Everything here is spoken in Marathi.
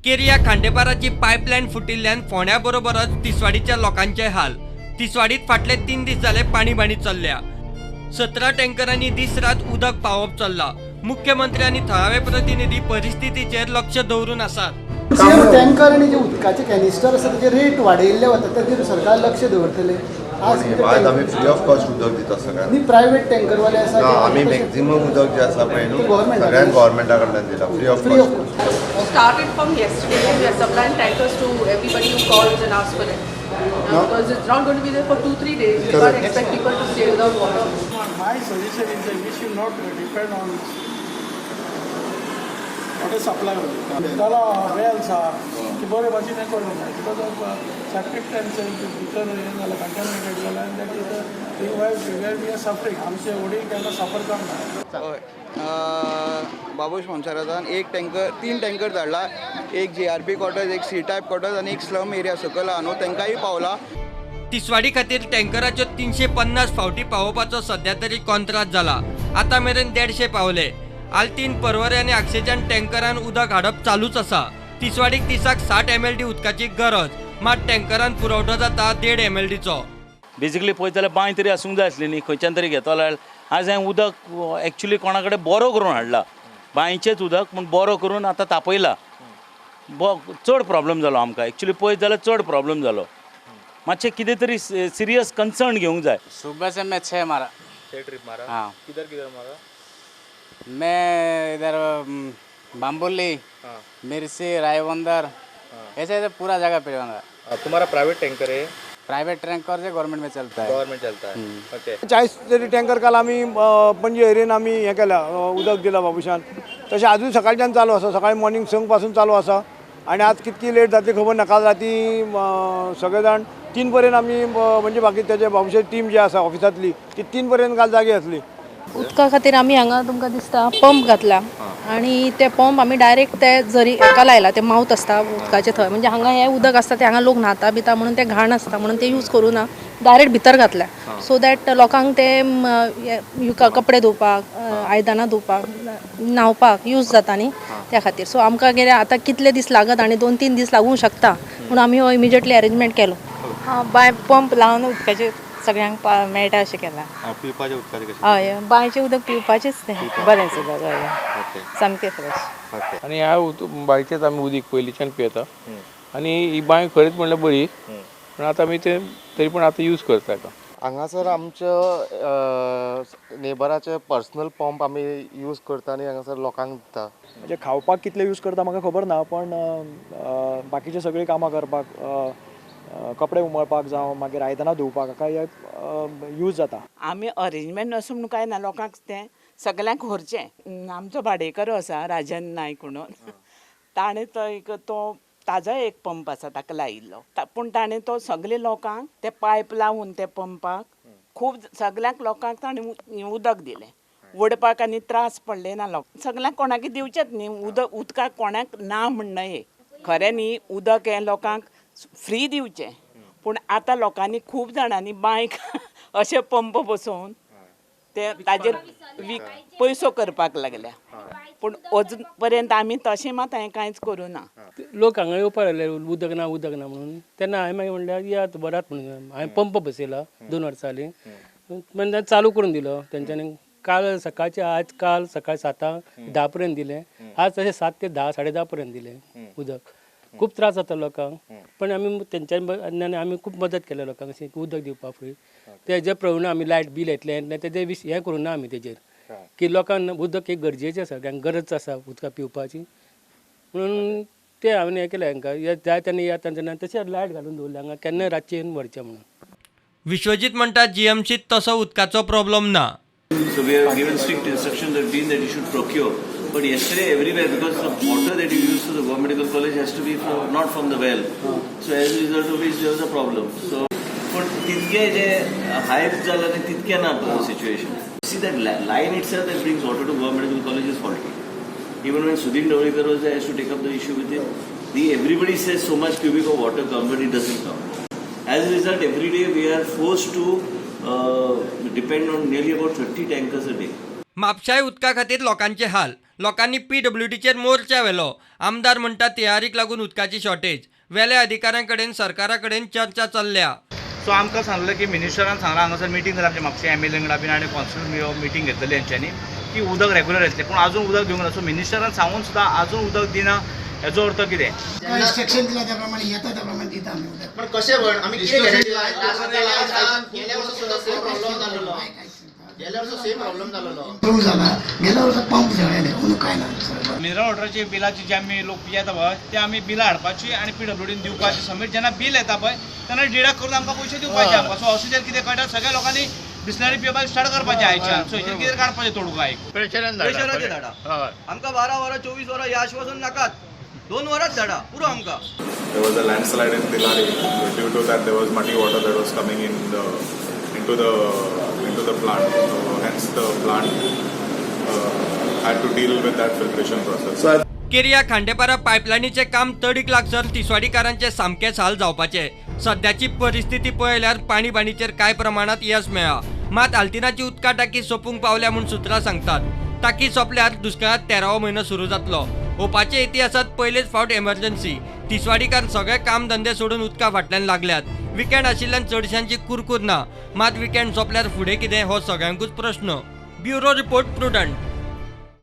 केरिया खांडेपाराची पाईपलाईन फुटिल्ल्यान फोंड्याबरोबरच तिसवाडीच्या लोकांचे हाल। तिसवाडीत फाटले 3 दीस जाले पाणी चल्ल्या। 17 टँकरांनी दीस रात उदक पावप चल्ला। मुख्यमंत्री आणि थळावे प्रतिनिधी परिस्थितीचेर लक्ष दवरून आसात। टँकर आणि जे उदकाचे कॅनिस्टर आसा त्याचे रेट वाडयल्ले वता ताचेर सरकार लक्ष दवरतले। आज आम्ही फ्री ऑफ कॉस्ट उदक दिता सगळ्यांक। नी प्रायव्हेट टँकरवाले आसा आम्ही मॅक्झिमम उदक जे आसा पळय न्हू सगळ्यांक गव्हर्नमेंटा कडल्यान दिला free of cost. Started from yesterday. We are supplying tankers to everybody who calls and asks for it. Because it's not going to be there for 2-3 days. We can't expect people to stay without water. My suggestion is that we should not depend on water supply only. Tala wells are की बरे भाशेन करूंक ना because of septic tanks भितर contaminated जाला and that is the thing where we are suffering. आमचे वडील केन्ना सफर करना। बाबूश मनशारान एक टँकर 3 टँकर धाडला, एक JRP क्वार्टर्स, एक C टायप क्वार्टर्स आणि एक स्लम एरिया सकयल आहा न्हू तांकांय पावला। तिसवाडी खातीर टँकराच्यो 350 फावटी पावोवपाचो सध्या तरी कॉन्ट्रॅक्ट जाला। आता मेरेन 150 पावले। आल्तीन परवरे आनी ऑक्सिजन टँकरान उदक हाडप चालूच आसा। तिसवाडीक दिसाक 60 MLD उदकाची गरज, मात टँकरान पुरवठो जाता 1.5 MLDचो। बेसिकली पळयत जाल्यार बांय तरी आसूंक जाय आसली न्ही, खंयच्यान तरी घेतलो जाल्यार आज हांवें उदक एक्चुली कोणा कडेन बोरो करून हाडला, बांयचेंच उदक पूण बोरो करून आतां तापयला। चड प्रॉब्लेम जालो आमकां, एक्चुली पळयत जाल्यार चड प्रॉब्लेम जालो। मातशें कितें तरी सिरियस कन्सर्न घेवंक जाय। सुबह से मैं 6 मारा। 6 ट्रिप मारा। हाँ। किधर मारा? मैं इधर बाम्बोली, मिर्सी, रायबंदर, ऐसे पूरा जगह पे बंदा। तुम्हारा प्राइवेट टँकर है? प्राइवेट टैंकर से गवर्नमेंट में चलता है। गव्हर्नमेंट चलता है। ओके। 40 तरी टँकर काल आम्ही पणजी एरियेन आम्ही हे केला उदक दिला बाबूशान। तशें आजून सकाळच्यान चालू आसा, सकाळी मॉर्निंग 6 पासून चालू आसा आणि आज कितकी लेट जातली खबर ना। काल राती सगळे जाण 3 पर्यंत आम्ही म्हणजे बाकी त्याचे बाबूशाची टीम जी आसा ऑफिसांतली ती 3 पर्यंत काल जागी आसली। उदका खातीर आमी हांगा तुमकां दिसता पंप घातला आणि ते पंप आमी डायरेक्ट ते झरी हेका लायला, ते मावत आसता उदकाचे थंय, म्हणजे हांगा हे उदक आसता ते हांगा लोक न्हाता बिता म्हणून ते घाण आसता म्हणून ते यूज करूं ना, डायरेक्ट भितर घातल्या सो दॅट लोकांक ते कपडे धुवपाक, आयदनां धुवपाक, न्हावपाक यूज जाता न्ही त्या खातीर। सो आमकां गेले आतां कितले दीस लागत आणि 2-3 दीस लागूंक शकता म्हणून आमी हो इमिजिएटली अरेंजमेंट केलो। बाय पंप लावन उदकाचे सगळ्यांक मेळटा अशें केलां। पिवपाचें उदकाचें कशें? हय, बांयचें उदक पिवपाचेंच तें बरेंच उदक, हय सामकें फ्रेश। आणि ह्या बांयचेच आमी उदीक पयलींच्यान पियेता आणि ही बांय खरीच म्हणल्यार बरी, पण आतां आमी ते तरी पण आतां यूज करता ताका। हांगासर आमच्या नेबराचे पर्सनल पंप आमी यूज करता आनी हांगासर लोकांक दिता। म्हणजे खावपाक कितले यूज करता म्हाका खबर ना, पण बाकीचे सगळी कामां करपाक, कपडे उमळपाक जावं मागीर आयदनां धुवपाक काय यूज जाता। आमी अरेंजमेंट असो म्हणून काय ना, लोकांक तें सगल्यांक व्हरचें। आमचो भाडेकरो आसा राजन नायक म्हणून, ताणें तो ताजो एक पंप आसा ताका लायिल्लो, पूण ताणें तो सगळे लोकांक ते पायप लावून ते पंपाक खूब सगळ्यांक लोकांक ताणें उदक दिलें। ओडपाक आनी त्रास पडले ना लोक, सगळ्यांक कोणाक दिवचेच न्ही उदकाक, कोणाक ना म्हणनाये। खरें न्ही उदक हें लोकांक फ्री दिवचें, पूण आतां लोकांनी खूब जाणांनी बांयक अशे पंप बसोवन ते ताजेर पयसो करपाक लागल्या, पूण अजून पर्यंत आमी तशें मात हांवें कांयच करूं ना। लोक हांगा येवपाक लागले उदक ना म्हणून, तेन्ना हांवें मागीर म्हणल्यार या बरात म्हणून हांवें पंप बसयला 2 वर्सां जालीं, म्हणजे चालू करून दिलो तेंच्यांनी। काल सकाळचे काल सकाळी 7-10 पर्यंत दिलें, आज तशें 7 ते 10, 10:30 पर्यंत दिलें उदक। खूब त्रास जाता लोकांक, पण आमी तेंच्यांनी आमी खूब मदत केल्या लोकांक अशें उदक दिवपा फुडें। तेजे प्रमाणे आमी लायट बील येतलें तेजें हें करूं ना आमी तेजेर की लोकांक उदक एक गरजेचें आसा, गरज आसा उदका पिवपाची म्हणून ते हांवें हें केलें हांकां जाय तेन्ना येता तेन्ना तशें लायट घालून दवरलें हांगा, केन्नाय रातचें येवन व्हरचें म्हणून। विश्वजीत म्हणटा GMCत तसो उदकाचो प्रॉब्लेम ना। So we have given strict instructions that mean that you should procure. But yesterday everywhere, because the water that you use for the Government Medical College has to be not from the well. So as a result of which there was a problem. So but तितके जे hype झाला नाही तितके ना situation. See that line itself that brings water to Government Medical College is faulty. Even when Sudhin Dawlikar was there, I used to take up the issue with him. Everybody says so much cubic of water comes, but it doesn't come. As a result, every day we are forced to depend on nearly about 30 tankers a day. म्हापशाय उदका खातीर लोकांचे हाल। लोकांनी PWDचेर मोर्चा व्हेलो. आमदार म्हणटा तयारीक लागून उदकाची शॉर्टेज. वेले अधिकाऱ्यां कडेन सरकारा कडेन चर्चा चल्ल्या. सो आमकां सांगलें की मिनिस्टरान सांगलां हांगासर मिटींग जाल्या आमच्या म्हापशा MLA वांगडा बीन आनी कॉन्स्टिट्यूट मिटींग घेतलेली हेंच्यांनी की उदक रेग्युलर येतलें, पूण आजून उदक दिवंक ना. सो मिनिस्टरान सांगून सुद्दां आजून उदक दिना, हेजो अर्थ कितें? इन्स्ट्रक्शन दिला त्या प्रमाणे येता त्या प्रमाणे दिता आमी उदक. पण कशें पण आमी कितें गॅरंटी गेल्या वर्सा सुद्दां सेम प्रॉब्लेम जाल्लो. गेल्या वर्सा सेम प्रॉब्लेम जाल्लो. इम्प्रूव्ह झाला. गेल्या वर्षात पंप जळले म्हणून काय ना. मिनरल वॉटरची बिलाची जे आमी लोक येता पळय ते आमी बिलां हाडपाची आनी PWDन दिवपाची. सबमीट जेन्ना बिल येता पळय तेन्ना डिडक्ट करून आमकां पयशे दिवपाचे आमकां. सो ऑक्सिजन कितें कळटा सगळ्या लोकांनी बिस्लरी पिवपाक स्टार्ट करपाचें आयच्यान. सो हेचेर कितें काडपाचें तोडूकाय प्रेशरान धाडा. आमकां 12 वरां 24 वरां या आश्वासन नाकात. 2 वरांच धाडा पुरो आमकां. There was a landslide in Dilari. Due to that, there was muddy water that was coming into the plant. So hence the plant had to deal with that filtration process. केरिया खांडेपारा पायपलायनीचे काम तडीक लागसर तिसवाडीकारांचे सामकेच हाल जावपाचे. सध्याची परिस्थिती पळयल्यार पाणीबाणीचेर कांय प्रमाणात येस मेळ्ळा. मात आल्तिनाची उदका टाकी सोपूंक पावल्या म्हूण सुत्रां सांगतात. टाकी सोंपल्यार दुष्काळांत 13वो म्हयनो सुरू जातलो. ओपाचे इतिहासात पयलेच फावट एमर्जन्सी. तिसवाडीकार सगळे काम धंदे सोडून उदका फाटल्यान लागल्यात. विकेंड आशिल्ल्यान चडशांची कुरकूर ना. मात विकेंड सोंपल्यार फुडें कितें हो सगळ्यांकूच प्रश्न. Bureau report prudent.